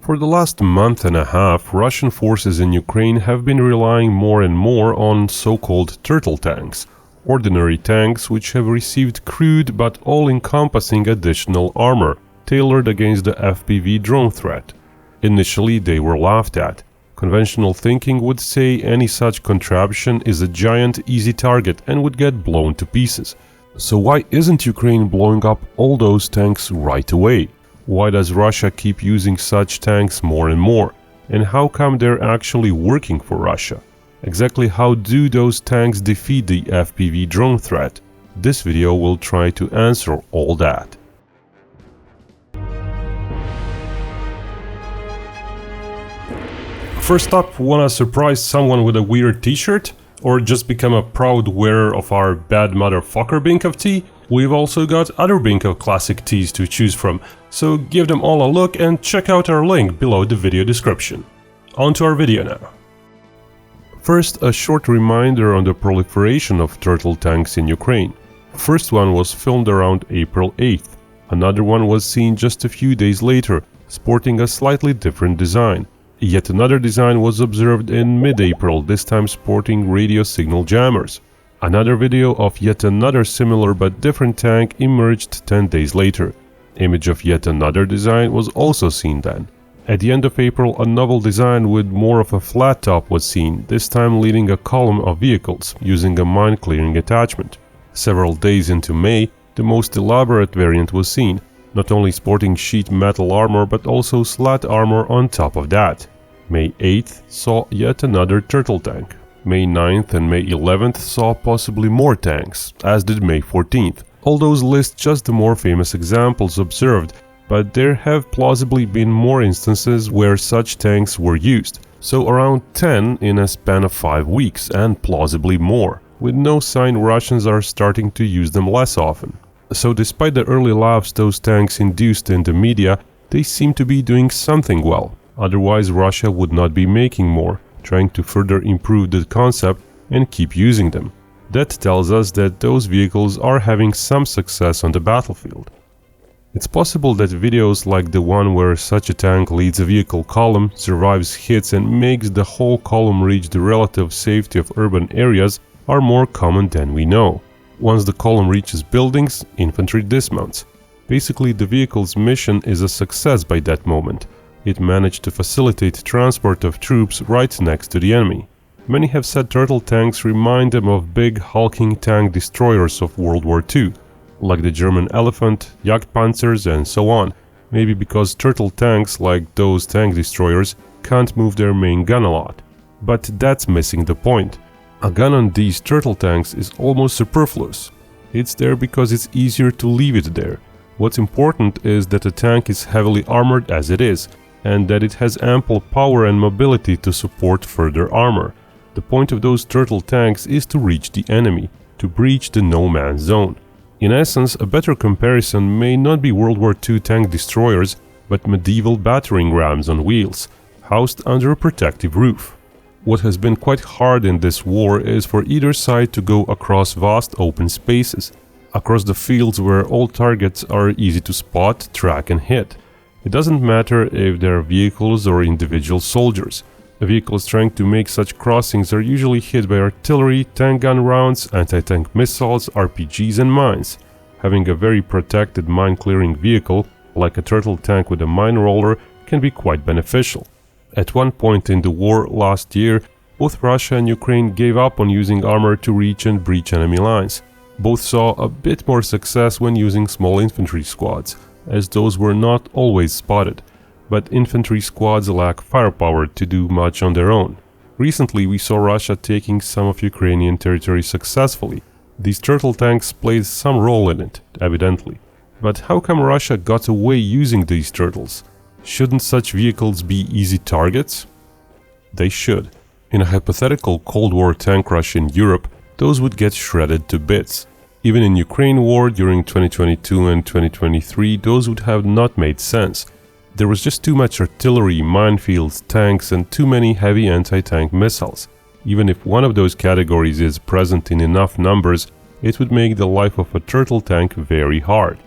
For the last month and a half, Russian forces in Ukraine have been relying more and more on so-called turtle tanks, ordinary tanks which have received crude but all-encompassing additional armor, tailored against the FPV drone threat. Initially, they were laughed at. Conventional thinking would say any such contraption is a giant, easy target and would get blown to pieces. So why isn't Ukraine blowing up all those tanks right away? Why does Russia keep using such tanks more and more? And how come they're actually working for Russia? Exactly how do those tanks defeat the FPV drone threat? This video will try to answer all that. First up, wanna surprise someone with a weird t-shirt? Or just become a proud wearer of our Bad Mother Fokker T? We've also got other Binko classic tees to choose from, so give them all a look and check out our link below the video description. On to our video now. First, a short reminder on the proliferation of turtle tanks in Ukraine. First one was filmed around April 8th. Another one was seen just a few days later, sporting a slightly different design. Yet another design was observed in mid-April, this time sporting radio signal jammers. Another video of yet another similar but different tank emerged 10 days later. Image of yet another design was also seen then. At the end of April, a novel design with more of a flat top was seen, this time leading a column of vehicles, using a mine-clearing attachment. Several days into May, the most elaborate variant was seen, not only sporting sheet metal armor but also slat armor on top of that. May 8th saw yet another turtle tank. May 9th and May 11th saw possibly more tanks, as did May 14th. All those list just the more famous examples observed, but there have plausibly been more instances where such tanks were used, so around 10 in a span of 5 weeks, and plausibly more, with no sign Russians are starting to use them less often. So despite the early laughs those tanks induced in the media, they seem to be doing something well. Otherwise, Russia would not be making more, trying to further improve the concept and keep using them. That tells us that those vehicles are having some success on the battlefield. It's possible that videos like the one where such a tank leads a vehicle column, survives hits and makes the whole column reach the relative safety of urban areas are more common than we know. Once the column reaches buildings, infantry dismounts. Basically, the vehicle's mission is a success by that moment. It managed to facilitate transport of troops right next to the enemy. Many have said turtle tanks remind them of big hulking tank destroyers of World War II, like the German Elephant, Jagdpanzers and so on, maybe because turtle tanks like those tank destroyers can't move their main gun a lot. But that's missing the point. A gun on these turtle tanks is almost superfluous. It's there because it's easier to leave it there. What's important is that the tank is heavily armored as it is, and that it has ample power and mobility to support further armor. The point of those turtle tanks is to reach the enemy, to breach the no-man's zone. In essence, a better comparison may not be World War II tank destroyers, but medieval battering rams on wheels, housed under a protective roof. What has been quite hard in this war is for either side to go across vast open spaces, across the fields where all targets are easy to spot, track and hit. It doesn't matter if they are vehicles or individual soldiers. The vehicles trying to make such crossings are usually hit by artillery, tank gun rounds, anti-tank missiles, RPGs and mines. Having a very protected mine-clearing vehicle, like a turtle tank with a mine roller, can be quite beneficial. At one point in the war last year, both Russia and Ukraine gave up on using armor to reach and breach enemy lines. Both saw a bit more success when using small infantry squads, as those were not always spotted, but infantry squads lack firepower to do much on their own. Recently we saw Russia taking some of Ukrainian territory successfully. These turtle tanks played some role in it, evidently. But how come Russia got away using these turtles? Shouldn't such vehicles be easy targets? They should. In a hypothetical Cold War tank rush in Europe, those would get shredded to bits. Even in Ukraine war during 2022 and 2023, those would have not made sense. There was just too much artillery, minefields, tanks and too many heavy anti-tank missiles. Even if one of those categories is present in enough numbers, it would make the life of a turtle tank very hard.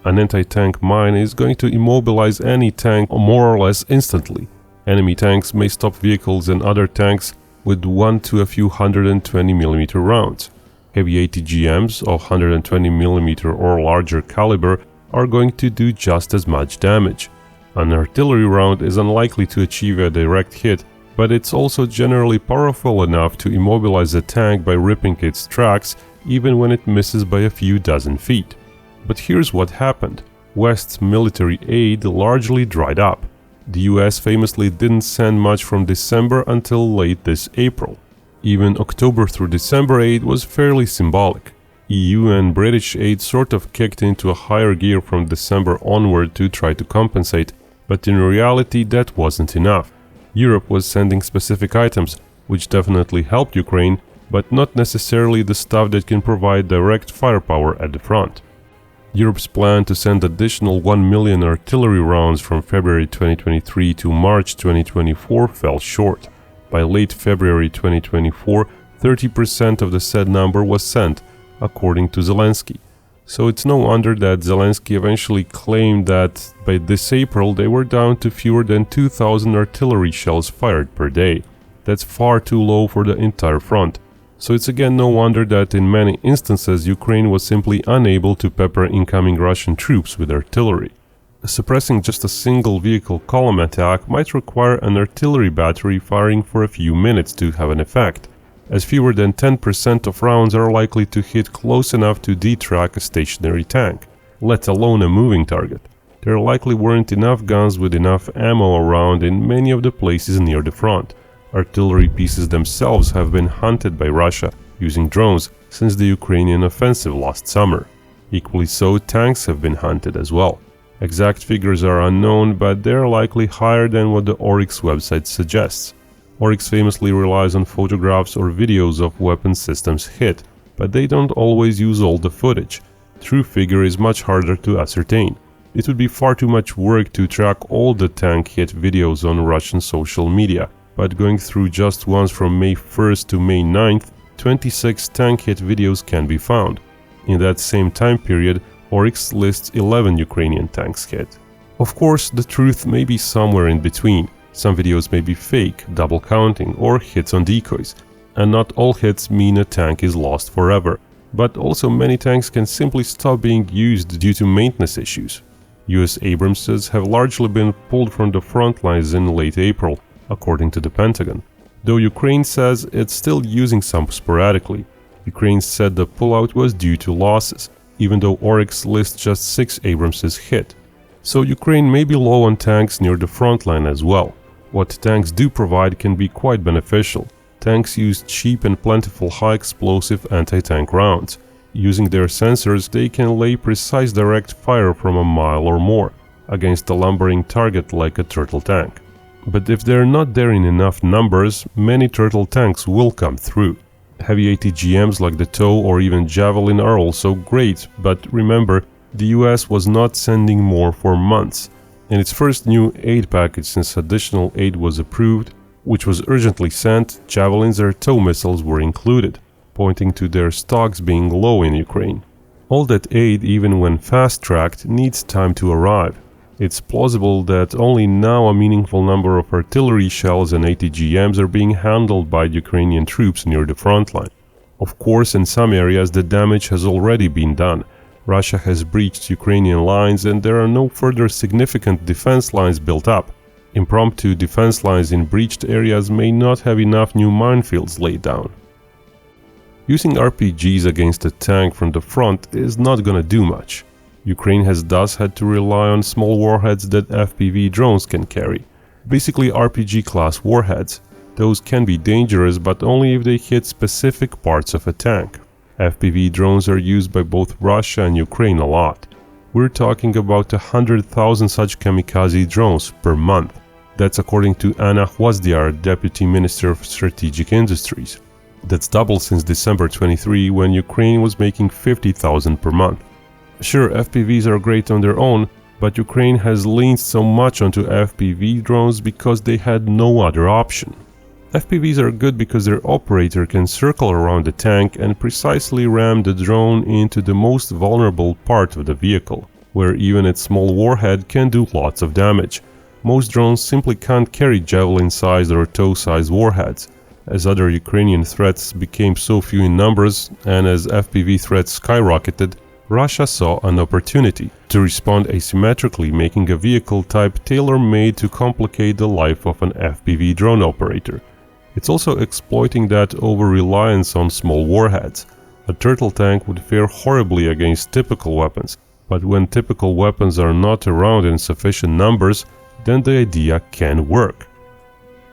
An anti-tank mine is going to immobilize any tank more or less instantly. Enemy tanks may stop vehicles and other tanks with 1 to a few 120mm rounds. Heavy ATGMs of 120mm or larger caliber are going to do just as much damage. An artillery round is unlikely to achieve a direct hit, but it's also generally powerful enough to immobilize a tank by ripping its tracks even when it misses by a few dozen feet. But here's what happened. West's military aid largely dried up. The US famously didn't send much from December until late this April. Even October through December aid was fairly symbolic. EU and British aid sort of kicked into a higher gear from December onward to try to compensate, but in reality that wasn't enough. Europe was sending specific items, which definitely helped Ukraine, but not necessarily the stuff that can provide direct firepower at the front. Europe's plan to send additional 1 million artillery rounds from February 2023 to March 2024 fell short. By late February 2024, 30% of the said number was sent, according to Zelensky. So it's no wonder that Zelensky eventually claimed that by this April they were down to fewer than 2,000 artillery shells fired per day. That's far too low for the entire front. So it's again no wonder that in many instances Ukraine was simply unable to pepper incoming Russian troops with artillery. Suppressing just a single vehicle column attack might require an artillery battery firing for a few minutes to have an effect, as fewer than 10% of rounds are likely to hit close enough to detrack a stationary tank, let alone a moving target. There likely weren't enough guns with enough ammo around in many of the places near the front. Artillery pieces themselves have been hunted by Russia using drones since the Ukrainian offensive last summer. Equally so, tanks have been hunted as well. Exact figures are unknown, but they are likely higher than what the Oryx website suggests. Oryx famously relies on photographs or videos of weapon systems hit, but they don't always use all the footage. True figure is much harder to ascertain. It would be far too much work to track all the tank hit videos on Russian social media, but going through just ones from May 1st to May 9th, 26 tank hit videos can be found. In that same time period, Oryx lists 11 Ukrainian tanks hit. Of course, the truth may be somewhere in between. Some videos may be fake, double counting, or hits on decoys. And not all hits mean a tank is lost forever. But also many tanks can simply stop being used due to maintenance issues. US Abramses have largely been pulled from the front lines in late April, according to the Pentagon, though Ukraine says it's still using some sporadically. Ukraine said the pullout was due to losses, even though Oryx lists just 6 Abramses hit. So Ukraine may be low on tanks near the front line as well. What tanks do provide can be quite beneficial. Tanks use cheap and plentiful high-explosive anti-tank rounds. Using their sensors, they can lay precise direct fire from a mile or more against a lumbering target like a turtle tank. But if they're not there in enough numbers, many turtle tanks will come through. Heavy ATGMs like the TOW or even Javelin are also great, but remember, the US was not sending more for months. In its first new aid package since additional aid was approved, which was urgently sent, Javelins or TOW missiles were included, pointing to their stocks being low in Ukraine. All that aid, even when fast-tracked, needs time to arrive. It's plausible that only now a meaningful number of artillery shells and ATGMs are being handled by Ukrainian troops near the front line. Of course, in some areas the damage has already been done. Russia has breached Ukrainian lines and there are no further significant defense lines built up. Impromptu defense lines in breached areas may not have enough new minefields laid down. Using RPGs against a tank from the front is not gonna do much. Ukraine has thus had to rely on small warheads that FPV drones can carry. Basically RPG-class warheads. Those can be dangerous, but only if they hit specific parts of a tank. FPV drones are used by both Russia and Ukraine a lot. We're talking about 100,000 such kamikaze drones per month. That's according to Anna Hwazdiar, Deputy Minister of Strategic Industries. That's double since December 23, when Ukraine was making 50,000 per month. Sure, FPVs are great on their own, but Ukraine has leaned so much onto FPV drones because they had no other option. FPVs are good because their operator can circle around the tank and precisely ram the drone into the most vulnerable part of the vehicle. where even its small warhead can do lots of damage. Most drones simply can't carry javelin-sized or TOW-sized warheads. As other Ukrainian threats became so few in numbers, and as FPV threats skyrocketed, Russia saw an opportunity to respond asymmetrically, making a vehicle type tailor-made to complicate the life of an FPV drone operator. It's also exploiting that over-reliance on small warheads. A turtle tank would fare horribly against typical weapons, but when typical weapons are not around in sufficient numbers, then the idea can work.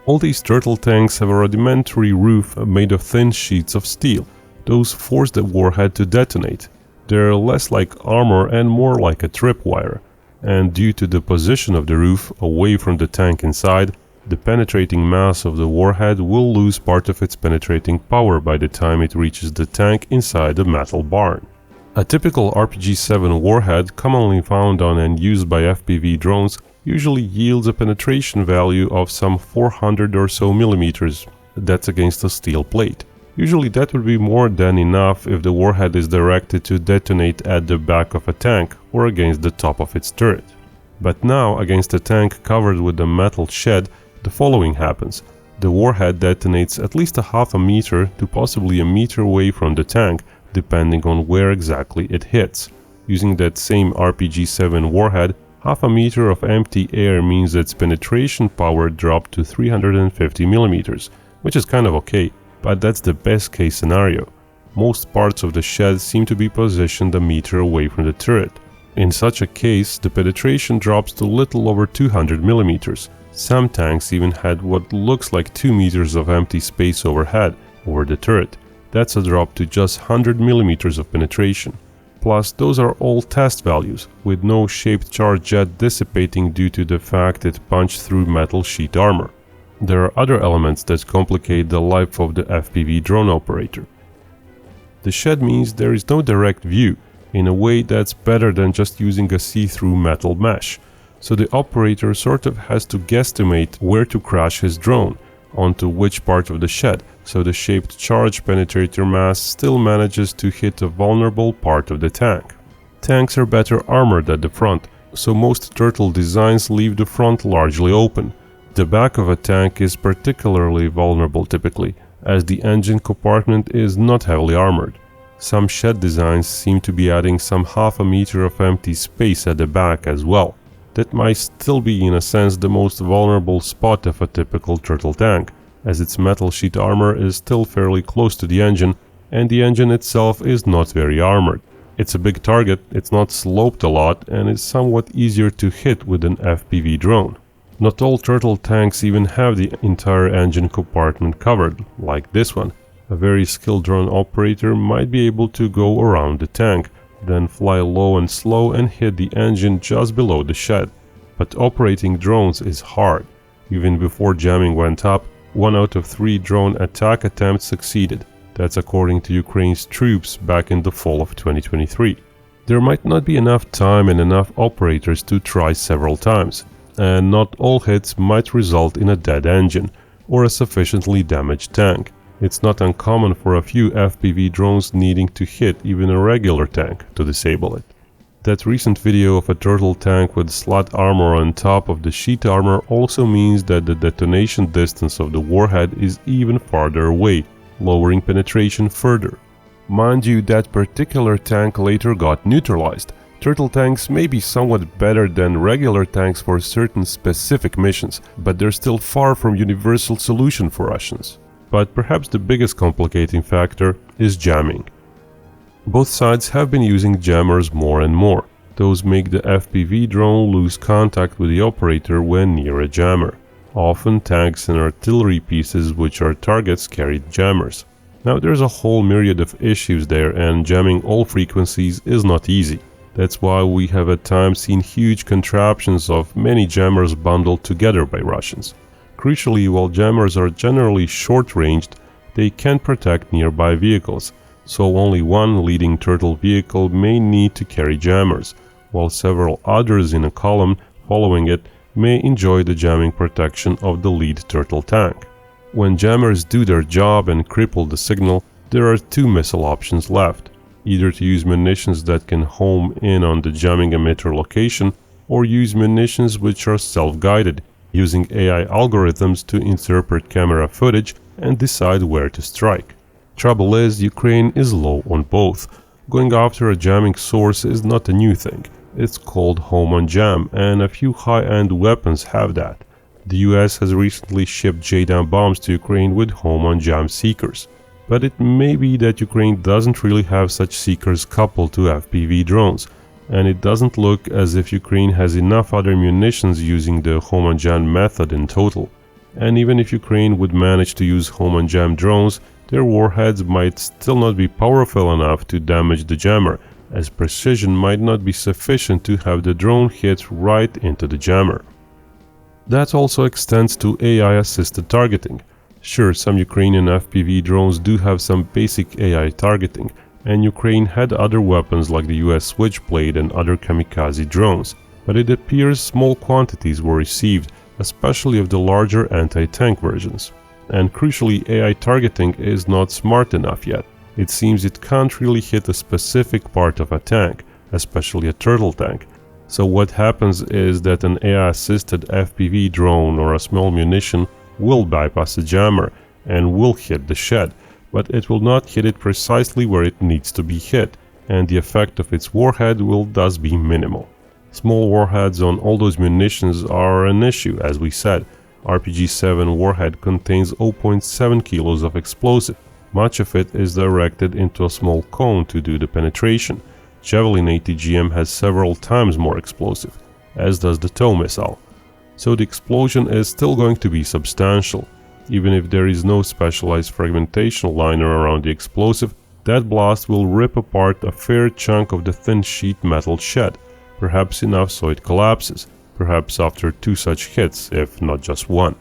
All these turtle tanks have a rudimentary roof made of thin sheets of steel. Those force the warhead to detonate. They're less like armor and more like a tripwire. And due to the position of the roof away from the tank inside, the penetrating mass of the warhead will lose part of its penetrating power by the time it reaches the tank inside the metal barn. A typical RPG-7 warhead, commonly found on and used by FPV drones, usually yields a penetration value of some 400 or so millimeters. That's against a steel plate. Usually that would be more than enough if the warhead is directed to detonate at the back of a tank or against the top of its turret. But now, against a tank covered with a metal shed, the following happens. The warhead detonates at least a half a meter to possibly a meter away from the tank, depending on where exactly it hits. Using that same RPG-7 warhead, half a meter of empty air means its penetration power dropped to 350 millimeters, which is kind of okay. But that's the best case scenario. Most parts of the shed seem to be positioned a meter away from the turret. In such a case, the penetration drops to little over 200 millimeters. Some tanks even had what looks like 2 meters of empty space overhead, over the turret. That's a drop to just 100 millimeters of penetration. Plus, those are all test values, with no shaped charge jet dissipating due to the fact it punched through metal sheet armor. There are other elements that complicate the life of the FPV drone operator. The shed means there is no direct view, in a way that's better than just using a see-through metal mesh. So the operator sort of has to guesstimate where to crash his drone, onto which part of the shed, so the shaped charge penetrator mass still manages to hit a vulnerable part of the tank. Tanks are better armored at the front, so most turtle designs leave the front largely open. The back of a tank is particularly vulnerable typically, as the engine compartment is not heavily armored. Some shed designs seem to be adding some half a meter of empty space at the back as well. That might still be in a sense the most vulnerable spot of a typical turtle tank, as its metal sheet armor is still fairly close to the engine, and the engine itself is not very armored. It's a big target, it's not sloped a lot, and is somewhat easier to hit with an FPV drone. Not all turtle tanks even have the entire engine compartment covered, like this one. A very skilled drone operator might be able to go around the tank, then fly low and slow and hit the engine just below the shed. But operating drones is hard. Even before jamming went up, 1 out of 3 drone attack attempts succeeded. That's according to Ukraine's troops back in the fall of 2023. There might not be enough time and enough operators to try several times, and not all hits might result in a dead engine or a sufficiently damaged tank. It's not uncommon for a few FPV drones needing to hit even a regular tank to disable it. That recent video of a turtle tank with slot armor on top of the sheet armor also means that the detonation distance of the warhead is even farther away, lowering penetration further. Mind you, that particular tank later got neutralized. Turtle tanks may be somewhat better than regular tanks for certain specific missions, but they're still far from universal solution for Russians. But perhaps the biggest complicating factor is jamming. Both sides have been using jammers more and more. Those make the FPV drone lose contact with the operator when near a jammer. Often tanks and artillery pieces which are targets carried jammers. Now there's a whole myriad of issues there, and jamming all frequencies is not easy. That's why we have at times seen huge contraptions of many jammers bundled together by Russians. Crucially, while jammers are generally short-ranged, they can protect nearby vehicles, so only one leading turtle vehicle may need to carry jammers, while several others in a column following it may enjoy the jamming protection of the lead turtle tank. When jammers do their job and cripple the signal, there are 2 missile options left. either to use munitions that can home in on the jamming emitter location, or use munitions which are self-guided, using AI algorithms to interpret camera footage and decide where to strike. Trouble is, Ukraine is low on both. Going after a jamming source is not a new thing. It's called home on jam, and a few high-end weapons have that. The US has recently shipped JDAM bombs to Ukraine with home on jam seekers. But it may be that Ukraine doesn't really have such seekers coupled to FPV drones, and it doesn't look as if Ukraine has enough other munitions using the home on jam method in total. And even if Ukraine would manage to use home on jam drones, their warheads might still not be powerful enough to damage the jammer, as precision might not be sufficient to have the drone hit right into the jammer. That also extends to AI-assisted targeting. Sure, some Ukrainian FPV drones do have some basic AI targeting, and Ukraine had other weapons like the US Switchblade and other kamikaze drones, but it appears small quantities were received, especially of the larger anti-tank versions. And crucially, AI targeting is not smart enough yet. It seems it can't really hit a specific part of a tank, especially a turtle tank. So what happens is that an AI-assisted FPV drone or a small munition will bypass a jammer and will hit the shed, but it will not hit it precisely where it needs to be hit, and the effect of its warhead will thus be minimal. Small warheads on all those munitions are an issue, as we said. RPG-7 warhead contains 0.7 kilos of explosive. Much of it is directed into a small cone to do the penetration. Javelin ATGM has several times more explosive, as does the TOW missile. So the explosion is still going to be substantial. Even if there is no specialized fragmentation liner around the explosive, that blast will rip apart a fair chunk of the thin sheet metal shed, perhaps enough so it collapses, perhaps after 2 such hits, if not just 1.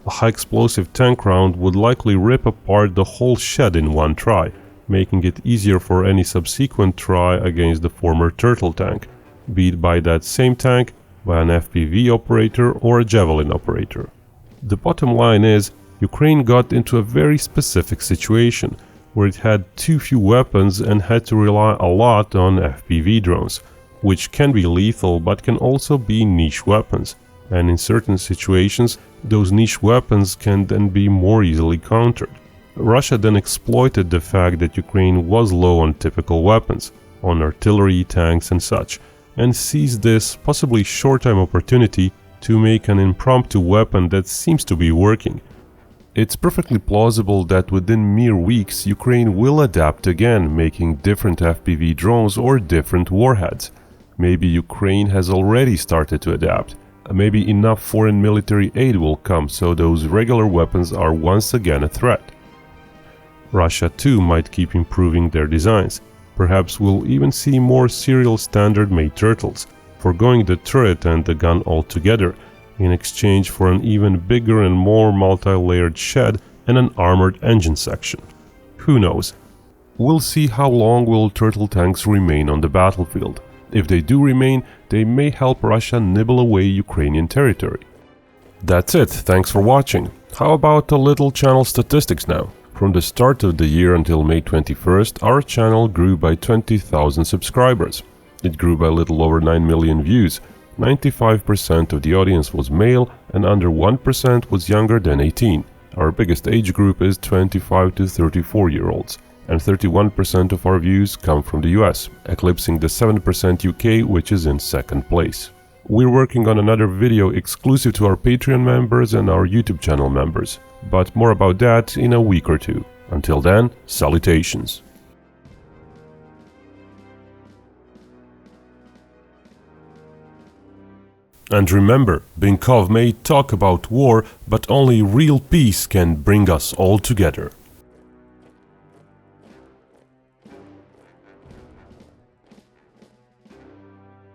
A high explosive tank round would likely rip apart the whole shed in one try, making it easier for any subsequent try against the former turtle tank, be it by that same tank, by an FPV operator or a Javelin operator. The bottom line is, Ukraine got into a very specific situation, where it had too few weapons and had to rely a lot on FPV drones, which can be lethal but can also be niche weapons, and in certain situations those niche weapons can then be more easily countered. Russia then exploited the fact that Ukraine was low on typical weapons, on artillery, tanks and such, and seized this possibly short-time opportunity to make an impromptu weapon that seems to be working. It's perfectly plausible that within mere weeks Ukraine will adapt again, making different FPV drones or different warheads. Maybe Ukraine has already started to adapt. Maybe enough foreign military aid will come so those regular weapons are once again a threat. Russia too might keep improving their designs. Perhaps we'll even see more serial standard-made turtles, forgoing the turret and the gun altogether, in exchange for an even bigger and more multi-layered shed and an armored engine section. Who knows? We'll see how long will turtle tanks remain on the battlefield. If they do remain, they may help Russia nibble away Ukrainian territory. That's it, thanks for watching. How about a little channel statistics now? From the start of the year until May 21st, our channel grew by 20,000 subscribers. It grew by a little over 9 million views. 95% of the audience was male and under 1% was younger than 18. Our biggest age group is 25 to 34-year-olds, and 31% of our views come from the US, eclipsing the 7% UK, which is in second place. We're working on another video exclusive to our Patreon members and our YouTube channel members, but more about that in a week or two. Until then, salutations! And remember, Binkov may talk about war, but only real peace can bring us all together.